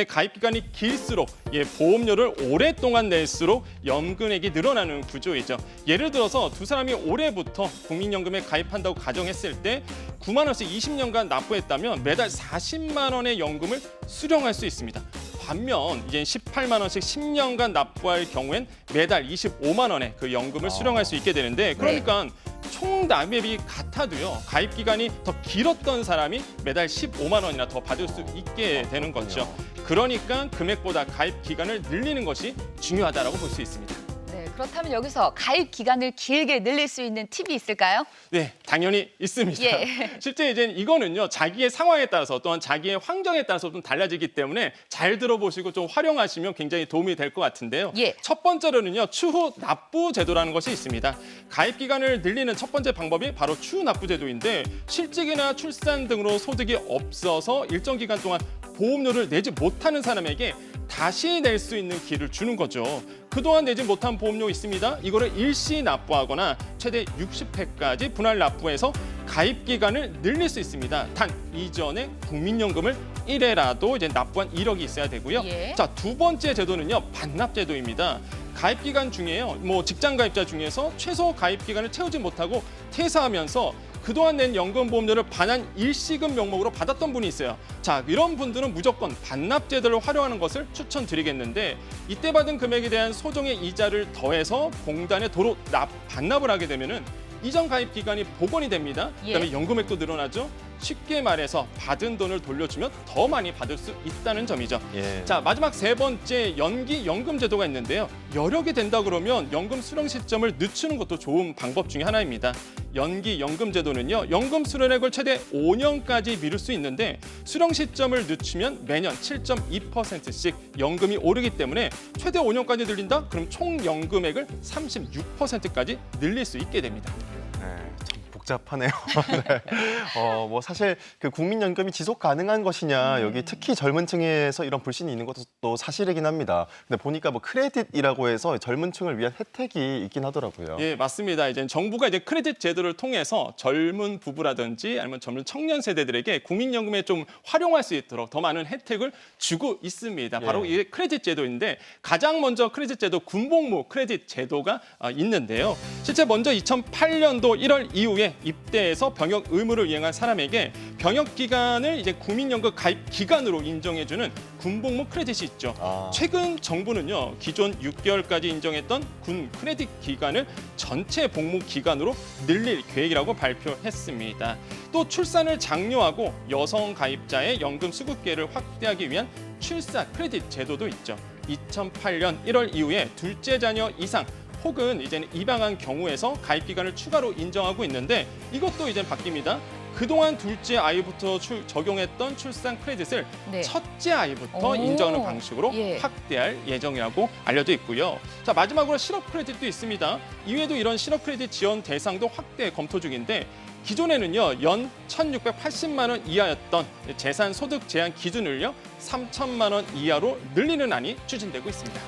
가입 기간이 길수록 보험료를 오랫동안 낼수록 연금액이 늘어나는 구조이죠. 예를 들어서 두 사람이 올해부터 국민연금에 가입한다고 가정했을 때 9만 원씩 20년간 납부했다면 매달 40만 원의 연금을 수령할 수 있습니다. 반면 이제 18만 원씩 10년간 납부할 경우엔 매달 25만 원의 그 연금을 수령할 수 있게 되는데 그러니까 총 납입이 같아도요. 가입 기간이 더 길었던 사람이 매달 15만 원이나 더 받을 수 있게 되는 거죠. 그러니까 금액보다 가입 기간을 늘리는 것이 중요하다고 볼 수 있습니다. 네, 그렇다면 여기서 가입 기간을 길게 늘릴 수 있는 팁이 있을까요? 네, 당연히 있습니다. 실제 이제 이거는요, 자기의 상황에 따라서 또한 자기의 환경에 따라서 좀 달라지기 때문에 잘 들어보시고 좀 활용하시면 굉장히 도움이 될 것 같은데요. 첫 번째로는요, 추후 납부 제도라는 것이 있습니다. 가입 기간을 늘리는 첫 번째 방법이 바로 추후 납부 제도인데 실직이나 출산 등으로 소득이 없어서 일정 기간 동안 보험료를 내지 못하는 사람에게 다시 낼 수 있는 기회를 주는 거죠. 그동안 내지 못한 보험료 있습니다. 이거를 일시 납부하거나 최대 60회까지 분할 납부해서 가입 기간을 늘릴 수 있습니다. 단 이전에 국민연금을 1회라도 이제 납부한 이력이 있어야 되고요. 자, 두 번째 제도는요, 반납 제도입니다. 가입 기간 중에요, 직장 가입자 중에서 최소 가입 기간을 채우지 못하고 퇴사하면서 그동안 낸 연금보험료를 반환 일시금 명목으로 받았던 분이 있어요. 자, 이런 분들은 무조건 반납 제도를 활용하는 것을 추천드리겠는데 이때 받은 금액에 대한 소정의 이자를 더해서 공단에 도로 반납을 하게 되면은 이전 가입 기간이 복원이 됩니다. 그다음에 연금액도 늘어나죠. 쉽게 말해서 받은 돈을 돌려주면 더 많이 받을 수 있다는 점이죠. 자, 마지막 세 번째 연기 연금 제도가 있는데요. 여력이 된다 그러면 연금 수령 시점을 늦추는 것도 좋은 방법 중에 하나입니다. 연기 연금 제도는요, 연금 수령액을 최대 5년까지 미룰 수 있는데 수령 시점을 늦추면 매년 7.2%씩 연금이 오르기 때문에 최대 5년까지 늘린다? 그럼 총 연금액을 36%까지 늘릴 수 있게 됩니다. 참 복잡하네요. 사실 그 국민연금이 지속 가능한 것이냐, 여기 특히 젊은 층에서 이런 불신이 있는 것도 또 사실이긴 합니다. 근데 보니까 크레딧이라고 해서 젊은 층을 위한 혜택이 있긴 하더라고요. 예, 맞습니다. 이제 정부가 이제 크레딧 제도를 통해서 젊은 부부라든지 아니면 젊은 청년 세대들에게 국민연금에 좀 활용할 수 있도록 더 많은 혜택을 주고 있습니다. 바로 이게 크레딧 제도인데 가장 먼저 크레딧 제도 군복무 크레딧 제도가 있는데요. 실제 먼저 2008년도 1월 이후에 입대해서 병역 의무를 이행한 사람에게 병역 기간을 이제 국민연금 가입 기간으로 인정해주는 군복무 크레딧이 있죠. 최근 정부는요, 기존 6개월까지 인정했던 군 크레딧 기간을 전체 복무 기간으로 늘릴 계획이라고 발표했습니다. 또 출산을 장려하고 여성 가입자의 연금 수급계를 확대하기 위한 출사 크레딧 제도도 있죠. 2008년 1월 이후에 둘째 자녀 이상 혹은 이제는 입양한 경우에서 가입 기간을 추가로 인정하고 있는데 이것도 이제 바뀝니다. 그동안 둘째 아이부터 적용했던 출산 크레딧을 첫째 아이부터 인정하는 방식으로 확대할 예정이라고 알려져 있고요. 자, 마지막으로 실업 크레딧도 있습니다. 이외에도 이런 실업 크레딧 지원 대상도 확대 검토 중인데 기존에는요, 연 1,680만 원 이하였던 재산 소득 제한 기준을요, 3천만 원 이하로 늘리는 안이 추진되고 있습니다.